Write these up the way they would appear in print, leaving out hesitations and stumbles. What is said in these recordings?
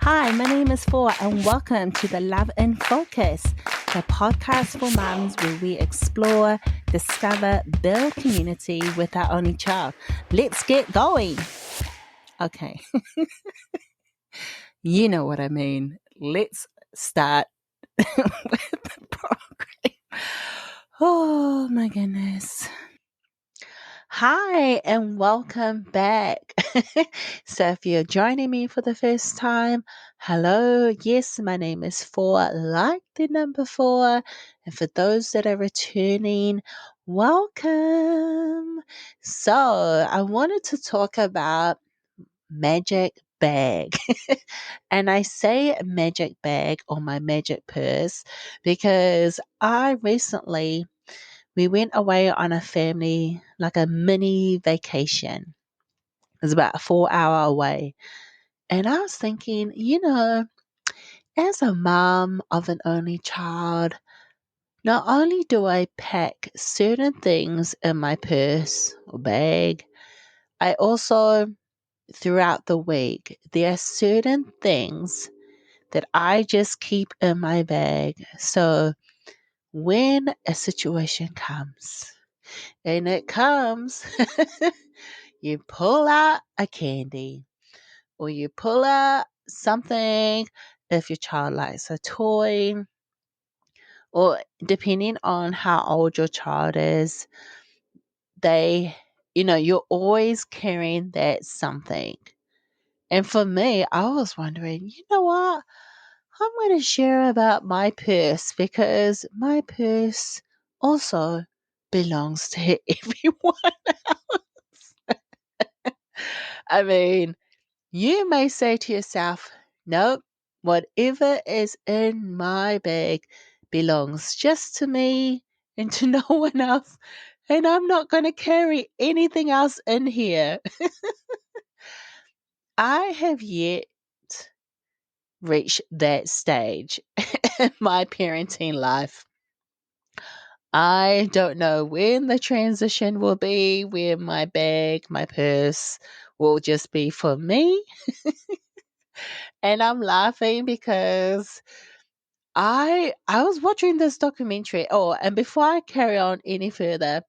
Hi, my name is FOA and welcome to the Love in Focus, the podcast for mums where we explore, discover, build community with our only child. Let's get going. Okay, you know what I mean. Let's start with the program. Oh my goodness. Hi, and welcome back. So, if you're joining me for the first time, hello. Yes, my name is Four, like the number four. And for those that are returning, welcome. So, I wanted to talk about magic bag. And I say magic bag or my magic purse because I recently we went away on a family, like a mini vacation. It was about a 4 hour away. And I was thinking, as a mom of an only child, not only do I pack certain things in my purse or bag, I also, throughout the week, there are certain things that I just keep in my bag. So when a situation comes, and it comes, you pull out a candy or you pull out something if your child likes a toy, or depending on how old your child is, they, you're always carrying that something. And for me, I was wondering, you know what? I'm going to share about my purse because my purse also belongs to everyone. I mean, you may say to yourself, nope, whatever is in my bag belongs just to me and to no one else. And I'm not going to carry anything else in here. I have yet reached that stage in my parenting life. I don't know when the transition will be, where my bag, my purse will just be for me. And I'm laughing because I was watching this documentary. Oh, and before I carry on any further,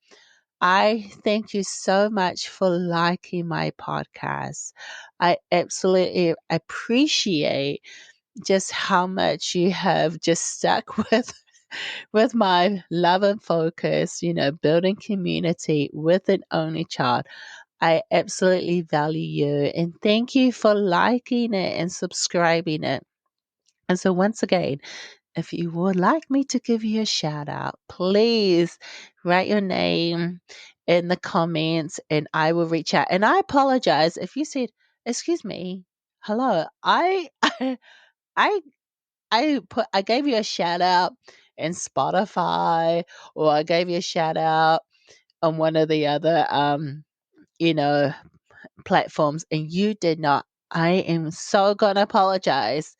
I thank you so much for liking my podcast. I absolutely appreciate just how much you have just stuck with my love and focus, building community with an only child. I absolutely value you and thank you for liking it and subscribing it. And so once again, if you would like me to give you a shout out, please write your name in the comments and I will reach out. And I apologize if you said, "Excuse me, hello, I I gave you a shout out in Spotify, or I gave you a shout out on one of the other you know platforms and you did not. I am so gonna apologize,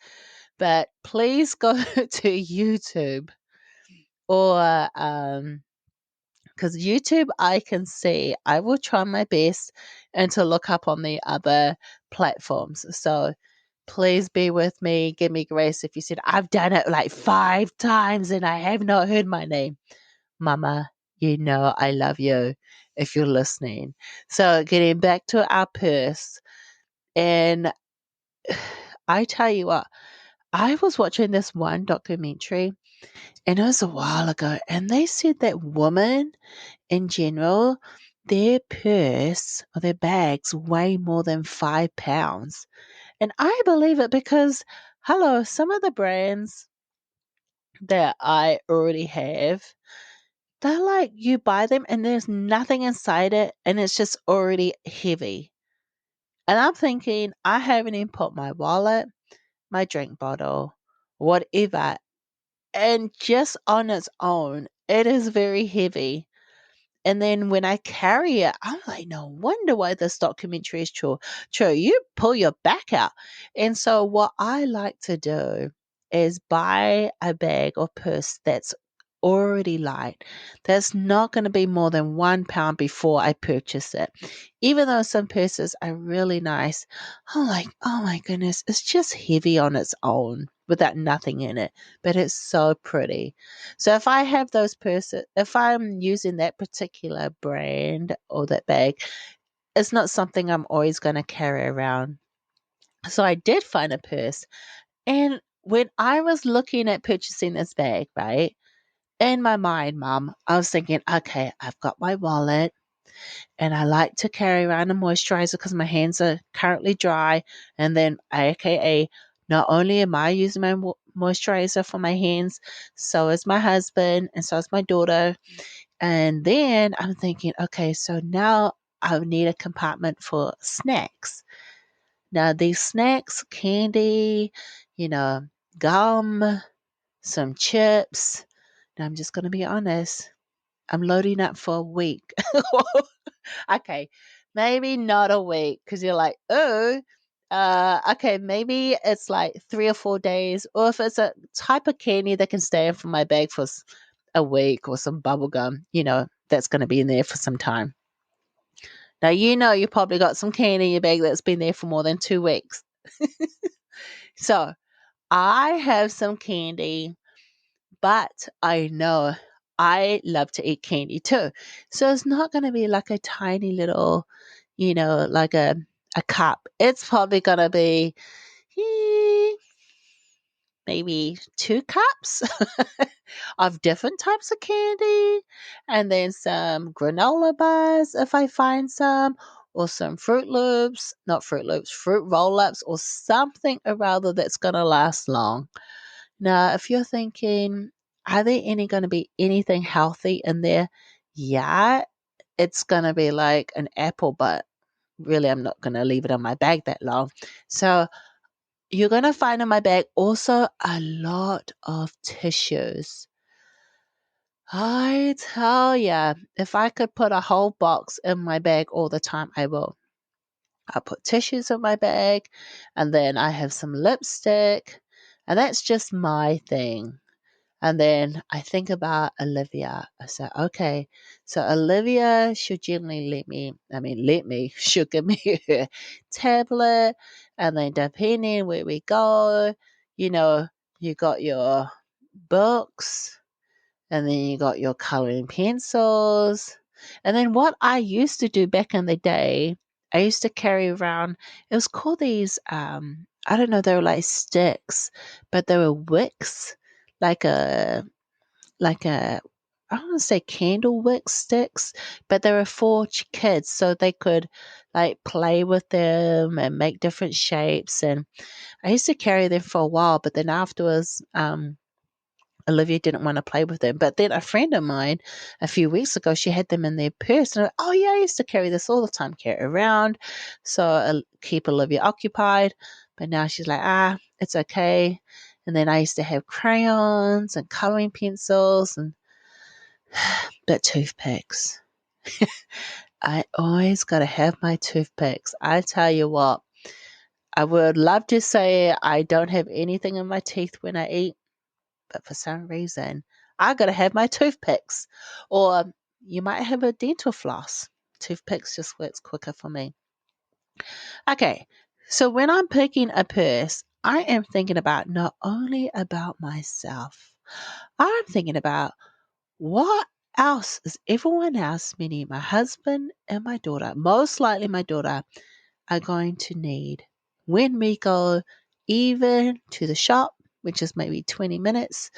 but please go to YouTube, or because YouTube I can see. I will try my best and to look up on the other platforms. So please be with me. Give me grace if you said I've done it like 5 times and I have not heard my name. Mama, you know I love you if you're listening. So getting back to our purse, and I tell you what, I was watching this one documentary and it was a while ago, and they said that women in general, their purse or their bags weigh more than 5 pounds. And I believe it because, hello, some of the brands that I already have, they're like you buy them and there's nothing inside it and it's just already heavy. And I'm thinking, I haven't even put my wallet, my drink bottle, whatever, and just on its own, it is very heavy. And then when I carry it, I'm like, no wonder why this documentary is true. True, you pull your back out. And so what I like to do is buy a bag or purse that's already light. There's not going to be more than 1 pound before I purchase it. Even though some purses are really nice, I'm like, oh my goodness, it's just heavy on its own without nothing in it, but it's so pretty. So if I have those purses, if I'm using that particular brand or that bag, it's not something I'm always going to carry around. So I did find a purse. And when I was looking at purchasing this bag, right, in my mind, Mom, I was thinking, okay, I've got my wallet and I like to carry around a moisturizer because my hands are currently dry. And then, AKA, not only am I using my moisturizer for my hands, so is my husband and so is my daughter. And then I'm thinking, okay, so now I need a compartment for snacks. Now, these snacks, candy, you know, gum, some chips. Now, I'm just going to be honest. I'm loading up for a week. Okay, maybe not a week because you're like, oh, okay, maybe it's like 3 or 4 days. Or if it's a type of candy that can stay in from my bag for a week or some bubble gum, that's going to be in there for some time. Now, you probably got some candy in your bag that's been there for more than 2 weeks. So I have some candy, but I know I love to eat candy too. So it's not going to be like a tiny little, like a cup. It's probably going to be eh, maybe 2 cups of different types of candy, and then some granola bars if I find some, or some Fruit Loops, not Fruit Loops, fruit roll ups, or something or rather that's going to last long. Now, if you're thinking, are there any going to be anything healthy in there? Yeah, it's going to be like an apple, but really, I'm not going to leave it on my bag that long. So, you're going to find in my bag also a lot of tissues. I tell ya, if I could put a whole box in my bag all the time, I will. I put tissues in my bag, and then I have some lipstick, and that's just my thing. And then I think about Olivia. I said, okay, so Olivia should generally she'll give me her tablet. And then depending where we go, you know, you got your books, and then you got your coloring pencils. And then what I used to do back in the day, I used to carry around, it was called these, I don't know, they were like sticks, but they were wicks, like a, like a, I don't want to say candle wick sticks, but they were for kids so they could like play with them and make different shapes. And I used to carry them for a while, but then afterwards, Olivia didn't want to play with them. But then a friend of mine a few weeks ago, she had them in their purse. And oh, yeah, I used to carry this all the time, carry it around. So keep Olivia occupied. But now she's like, it's okay. And then I used to have crayons and coloring pencils and but toothpicks. I always got to have my toothpicks. I tell you what, I would love to say I don't have anything in my teeth when I eat, but for some reason, I got to have my toothpicks. Or you might have a dental floss. Toothpicks just works quicker for me. Okay, so when I'm picking a purse, I am thinking about not only about myself, I'm thinking about what else is everyone else, meaning my husband and my daughter, most likely my daughter, are going to need when we go even to the shop, which is maybe 20 minutes,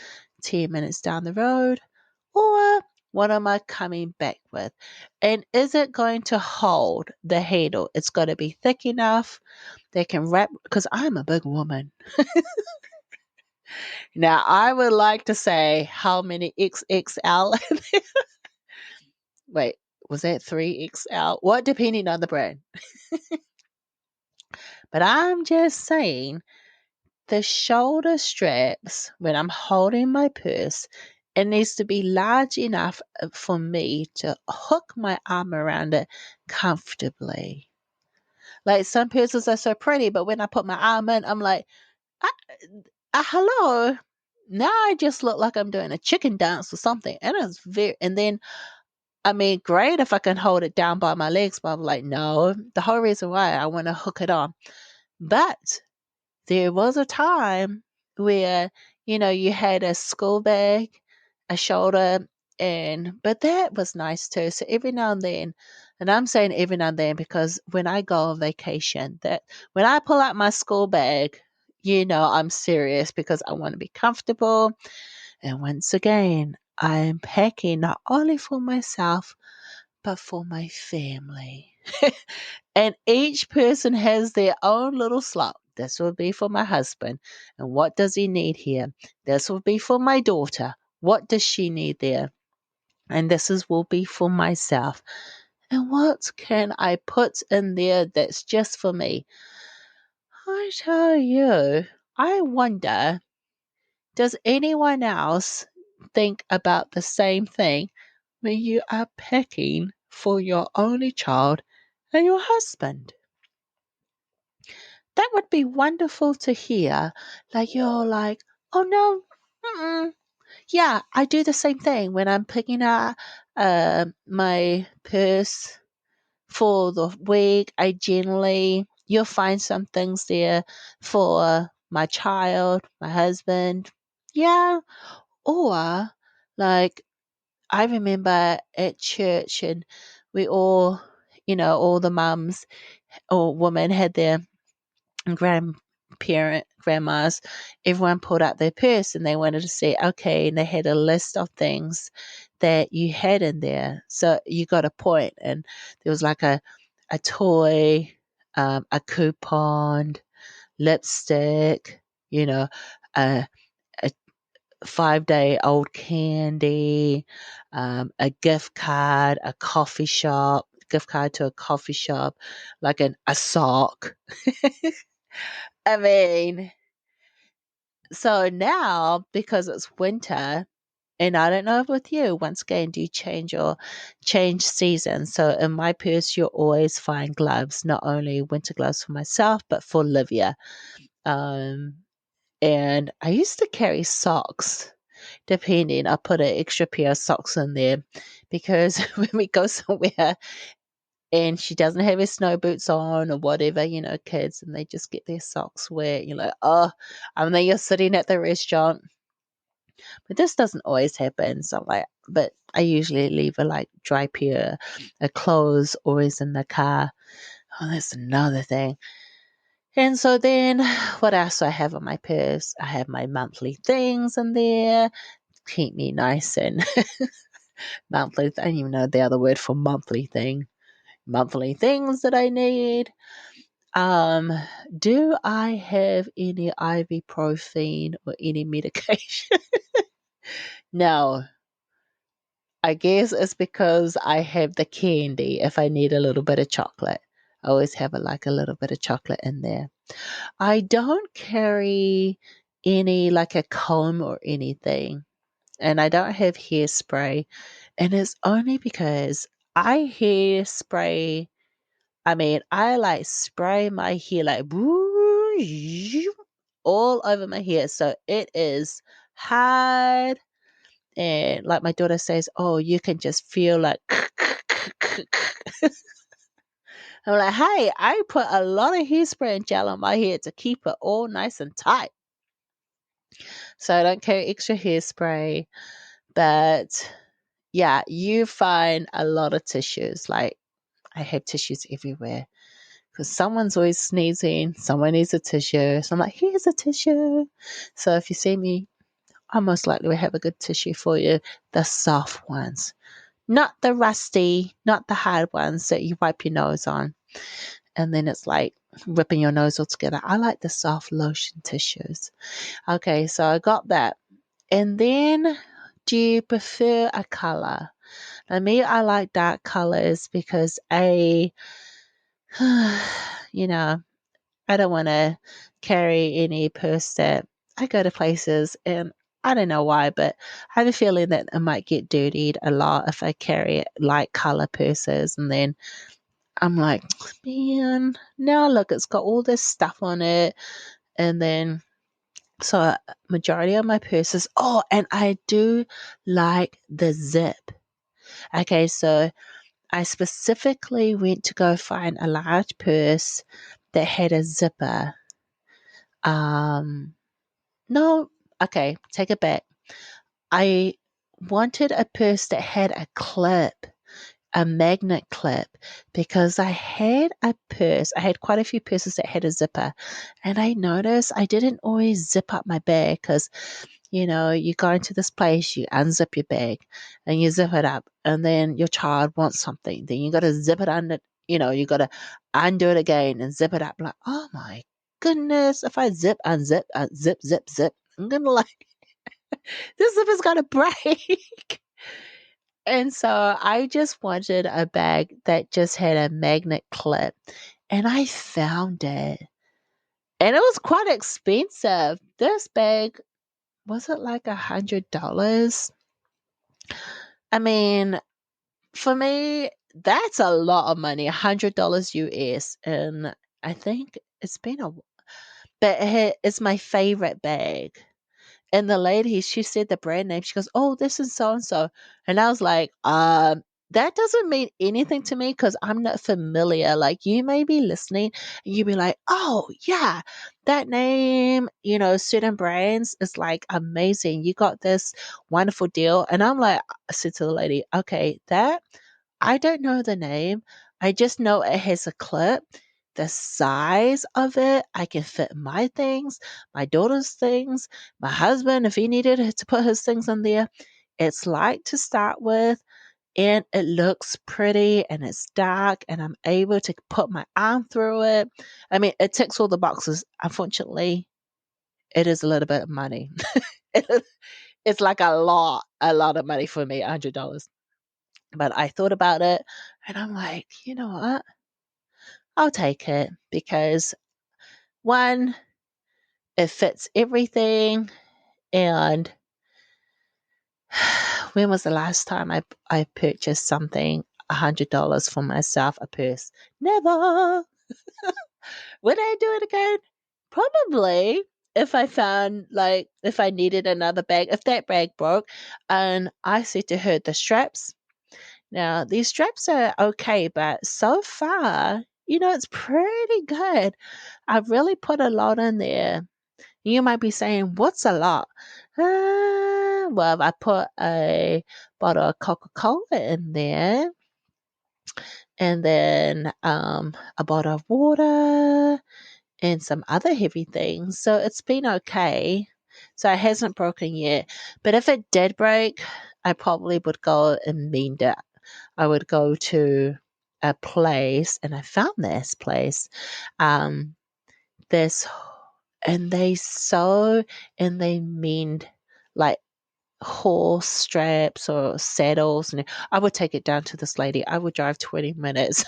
10 minutes down the road, or what am I coming back with? And is it going to hold the handle? It's got to be thick enough they can wrap, because I'm a big woman. Now, I would like to say how many XXL. Wait, was that 3XL? What, depending on the brand? But I'm just saying, the shoulder straps, when I'm holding my purse, it needs to be large enough for me to hook my arm around it comfortably. Like some purses are so pretty, but when I put my arm in, I'm like, hello. now I just look like I'm doing a chicken dance or something. And it's and then, I mean, great if I can hold it down by my legs, but I'm like, no, the whole reason why I want to hook it on. But there was a time where, you had a school bag, a shoulder, but that was nice too. So every now and then, and I'm saying every now and then because when I go on vacation, that when I pull out my school bag, I'm serious because I want to be comfortable. And once again, I am packing not only for myself, but for my family. And each person has their own little slot. This will be for my husband. And what does he need here? This will be for my daughter. What does she need there? And will be for myself. And what can I put in there that's just for me? I tell you, I wonder, does anyone else think about the same thing when you are packing for your only child and your husband? That would be wonderful to hear. Like you're like, oh no, mm-mm. Yeah, I do the same thing when I'm picking out my purse for the week. I generally you'll find some things there for my child, my husband. Yeah, or like I remember at church and we all, all the mums or women had their grandmas, everyone pulled out their purse and they wanted to say, okay, and they had a list of things that you had in there. So you got a point, and there was like a toy, a coupon, lipstick, a, a 5-day old candy, a gift card, a coffee shop, gift card to a coffee shop, like a sock. I mean, so now because it's winter, and I don't know if with you, once again, do you change season? So in my purse, you'll always find gloves, not only winter gloves for myself, but for Livia. Um, and I used to carry socks, depending. I put an extra pair of socks in there because when we go somewhere and she doesn't have her snow boots on or whatever, kids, and they just get their socks wet. You're like, oh, and then you're sitting at the restaurant. But this doesn't always happen. So I'm like, but I usually leave a like dry pair of clothes always in the car. Oh, that's another thing. And so then what else do I have on my purse? I have my monthly things in there. Keep me nice and monthly. I don't even know the other word for monthly thing. Monthly things that I need. Um, do I have any ibuprofen or any medication? No. I guess it's because I have the candy if I need a little bit of chocolate. I always have a little bit of chocolate in there. I don't carry any like a comb or anything. And I don't have hairspray. And it's only because I hairspray. I mean, I like spray my hair like woo, all over my hair. So it is hard. And like my daughter says, oh, you can just feel like I'm like, hey, I put a lot of hairspray and gel on my hair to keep it all nice and tight. So I don't carry extra hairspray. But yeah, you find a lot of tissues. Like I have tissues everywhere because someone's always sneezing. Someone needs a tissue. So I'm like, here's a tissue. So if you see me, I most likely will have a good tissue for you. The soft ones. Not the rusty, not the hard ones that you wipe your nose on. And then it's like ripping your nose all together. I like the soft lotion tissues. Okay, so I got that. And then, do you prefer a color? Now, me, I like dark colors because you know, I don't want to carry any purse that I go to places and I don't know why, but I have a feeling that it might get dirtied a lot if I carry light color purses. And then I'm like, man, now look, it's got all this stuff on it. And then So majority of my purses. Oh, and I do like the zip. Okay, so I specifically went to go find a large purse that had a zipper. No, okay, take it back. I wanted a purse that had a clip, a magnet clip, because I had quite a few purses that had a zipper, and I noticed I didn't always zip up my bag because you go into this place, you unzip your bag and you zip it up, and then your child wants something. Then you got to zip it under, you got to undo it again and zip it up. Like, oh my goodness, if I zip, unzip, zip, zip, zip, I'm going to like, this zip is going to break. And so I just wanted a bag that just had a magnet clip, and I found it. And it was quite expensive. This bag, was it like $100? I mean, for me, that's a lot of money, $100 US. And I think it's been but it's my favorite bag. And the lady, she said the brand name. She goes, "Oh, this is so and so." And I was like, that doesn't mean anything to me because I'm not familiar. Like, you may be listening and you be like, "Oh, yeah, that name, certain brands is like amazing. You got this wonderful deal." And I'm like, I said to the lady, "Okay, I don't know the name. I just know it has a clip. The size of it, I can fit my things, my daughter's things, my husband, if he needed to put his things in there. It's light to start with, and it looks pretty, and it's dark, and I'm able to put my arm through it. I mean, it ticks all the boxes. Unfortunately, it is a little bit of money. It's like a lot of money for me, $100. But I thought about it and I'm like, you know what? I'll take it because one, it fits everything. And when was the last time I purchased something $100 for myself, a purse? Never. Would I do it again? Probably if I needed another bag, if that bag broke. And I said to her, the straps. Now, these straps are okay, but so far, it's pretty good. I've really put a lot in there. You might be saying, what's a lot? Well, I put a bottle of Coca Cola in there, and then a bottle of water, and some other heavy things. So it's been okay. So it hasn't broken yet. But if it did break, I probably would go and mend it. I would go to a place, and I found this place. Um, this, and they sew and they mend like horse straps or saddles. And I would take it down to this lady. I would drive 20 minutes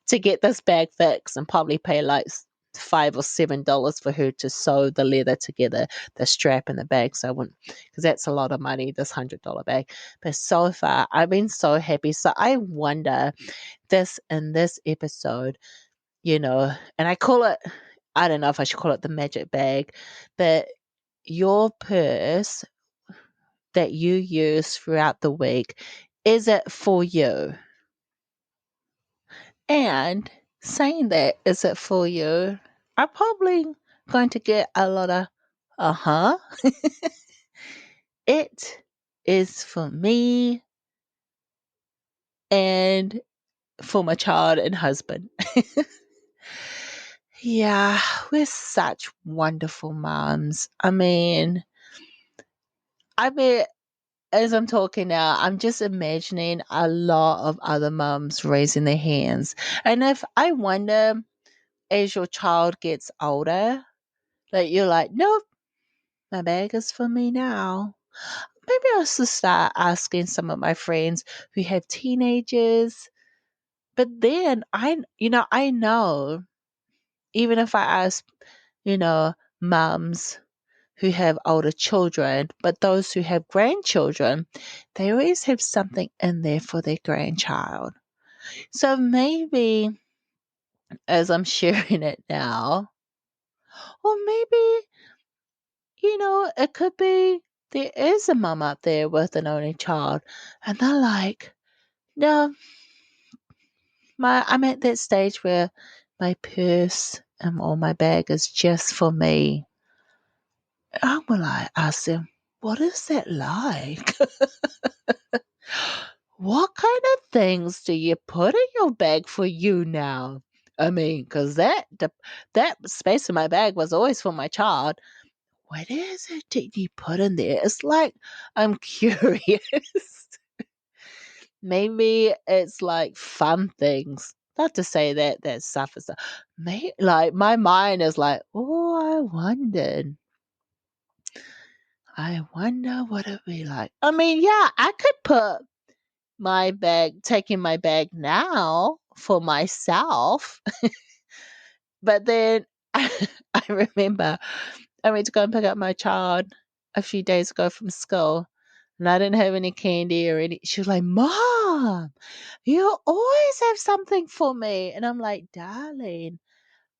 to get this bag fixed and probably pay like $5 or $7 for her to sew the leather together, the strap and the bag. So I wouldn't, because that's a lot of money, this $100 bag. But so far, I've been so happy. So I wonder this in this episode, and I call it, I don't know if I should call it the magic bag, but your purse that you use throughout the week, is it for you? And saying that, is it for you? I'm probably going to get a lot of, uh huh. It is for me and for my child and husband. Yeah, we're such wonderful moms. I mean, as I'm talking now, I'm just imagining a lot of other moms raising their hands. And if I wonder, as your child gets older, that you're like, nope, my bag is for me now. Maybe I'll just start asking some of my friends who have teenagers. But then I know, even if I ask, you know, mums who have older children, but those who have grandchildren, they always have something in there for their grandchild. So maybe as I'm sharing it now, or maybe it could be there is a mum out there with an only child, and they're like, no, I'm at that stage where my purse or my bag is just for me. I will like ask them, what is that like? What kind of things do you put in your bag for you now? I mean, because that space in my bag was always for my child. What is it that you put in there? It's like I'm curious. Maybe it's like fun things. Not to say that stuff is like my mind is like, oh, I wonder what it'd be like. I mean, yeah, I could put taking my bag now for myself. But then I remember I went to go and pick up my child a few days ago from school, and I didn't have any candy or any. She was like, Mom, you always have something for me. And I'm like, darling,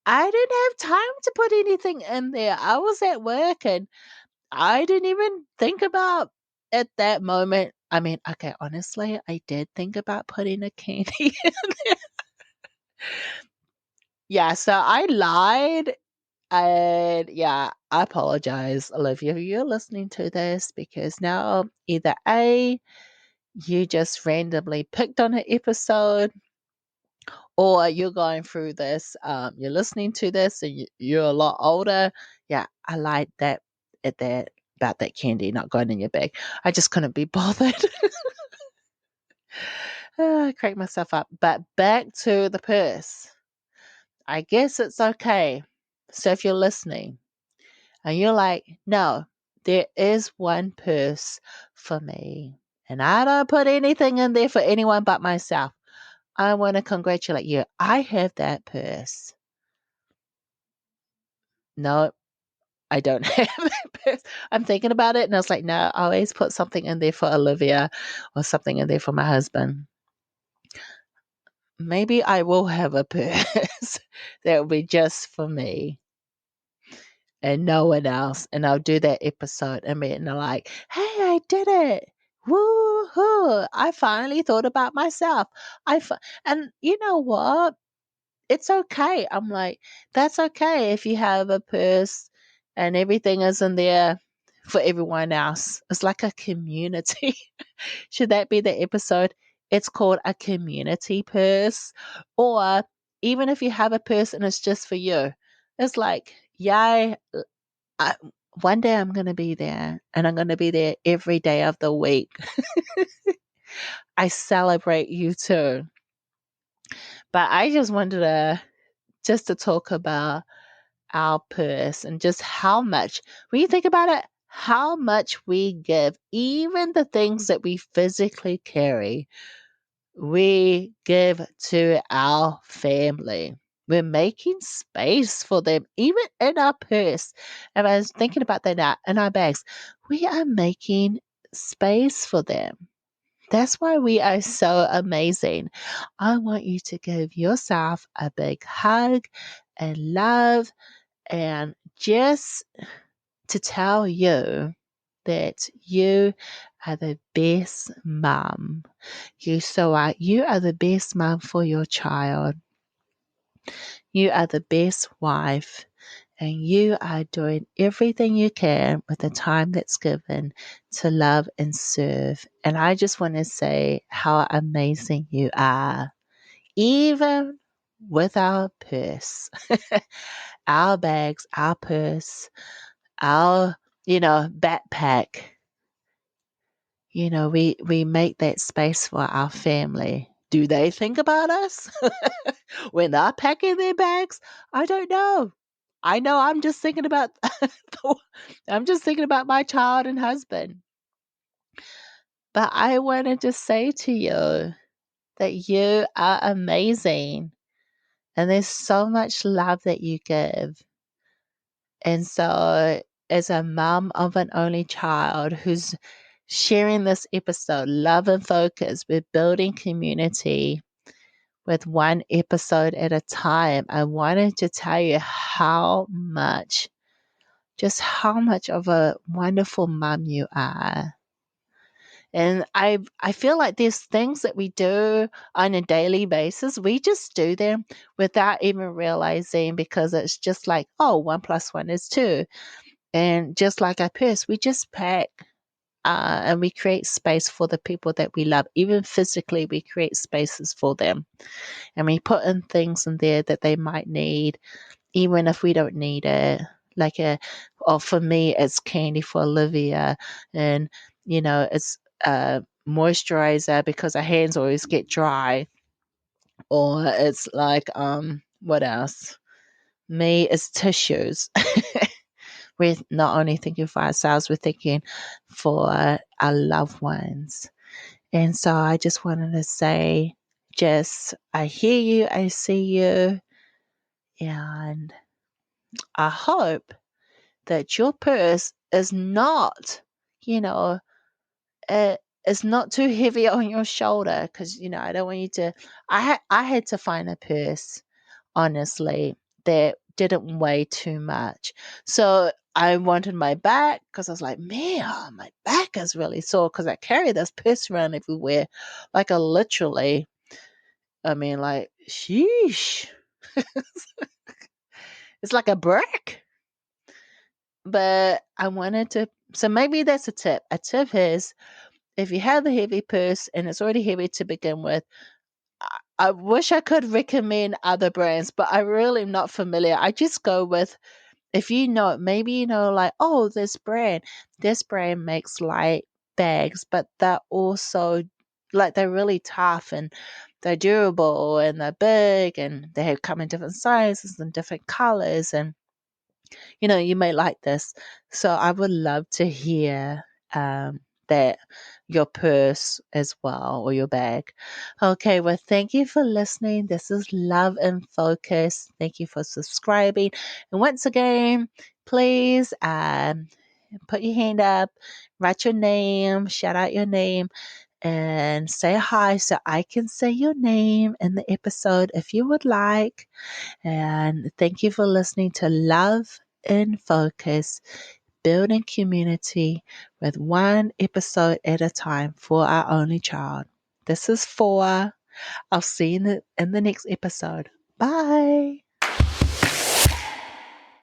I didn't have time to put anything in there. I was at work and I didn't even think about at that moment. I mean, okay, honestly, I did think about putting a candy in there. Yeah, so I lied. And yeah, I apologize, Olivia, if you're listening to this, because now either A, you just randomly picked on an episode, or you're going through this, you're listening to this and you're a lot older. Yeah, I lied at that about that candy not going in your bag. I just couldn't be bothered. I cracked myself up. But back to the purse. I guess it's okay. So if you're listening, and you're like, no, there is one purse for me. And I don't put anything in there for anyone but myself. I want to congratulate you. I have that purse. No, I don't have that purse. I'm thinking about it and I was like, no, I always put something in there for Olivia or something in there for my husband. Maybe I will have a purse that will be just for me and no one else. And I'll do that episode. And they're like, hey, I did it. Woo-hoo. I finally thought about myself. And you know what? It's okay. I'm like, that's okay if you have a purse and everything is in there for everyone else. It's like a community. Should that be the episode? It's called a community purse. Or even if you have a purse and it's just for you, it's like, yay, I, one day I'm going to be there and I'm going to be there every day of the week. I celebrate you too. But I just wanted to talk about our purse and just how much, when you think about it, how much we give, even the things that we physically carry, we give to our family. We're making space for them, even in our purse. And I was thinking about that now, in our bags. We are making space for them. That's why we are so amazing. I want you to give yourself a big hug and love, and just to tell you that you are the best mum. You are the best mum for your child. You are the best wife, and you are doing everything you can with the time that's given to love and serve. And I just want to say how amazing you are, even with our purse, our bags, our purse, our, backpack. We make that space for our family. Do they think about us when they're packing their bags? I don't know. I know I'm just thinking about I'm just thinking about my child and husband. But I want to just say to you that you are amazing and there's so much love that you give. And so, as a mum of an only child who's sharing this episode, Love and Focus, we're building community with one episode at a time. I wanted to tell you how much just how much of a wonderful mom you are. And I feel like there's things that we do on a daily basis. We just do them without even realizing, because it's just like, oh, 1 + 1 is 2. And just like our purse, we just pack and we create space for the people that we love. Even physically, we create spaces for them. And we put in things in there that they might need, even if we don't need it. Or for me, it's candy for Olivia, and it's moisturizer because our hands always get dry, or it's like what else? Me, it's tissues. We're not only thinking for ourselves, we're thinking for our loved ones. And so I just wanted to say, I hear you, I see you, and I hope that your purse is not, you know, uh, is not too heavy on your shoulder, because I don't want you to. I had to find a purse, honestly, that didn't weigh too much. So I wanted my back, because I was like, man, my back is really sore because I carry this purse around everywhere, like a literally. I mean, like, sheesh, it's like a brick. But I wanted to. So maybe that's a tip. A tip is, if you have a heavy purse and it's already heavy to begin with, I wish I could recommend other brands, but I really am not familiar. I just go with, if maybe like, oh, this brand makes light bags, but they're also like, they're really tough and they're durable and they're big and they come in different sizes and different colors, and you may like this. So I would love to hear that, your purse as well, or your bag. Okay, well, thank you for listening. This is Love in Focus. Thank you for subscribing. And once again, please put your hand up, write your name, shout out your name, and say hi so I can say your name in the episode if you would like. And thank you for listening to Love in Focus, building community with one episode at a time for our only child. This is FOA. I'll see you in the next episode. Bye.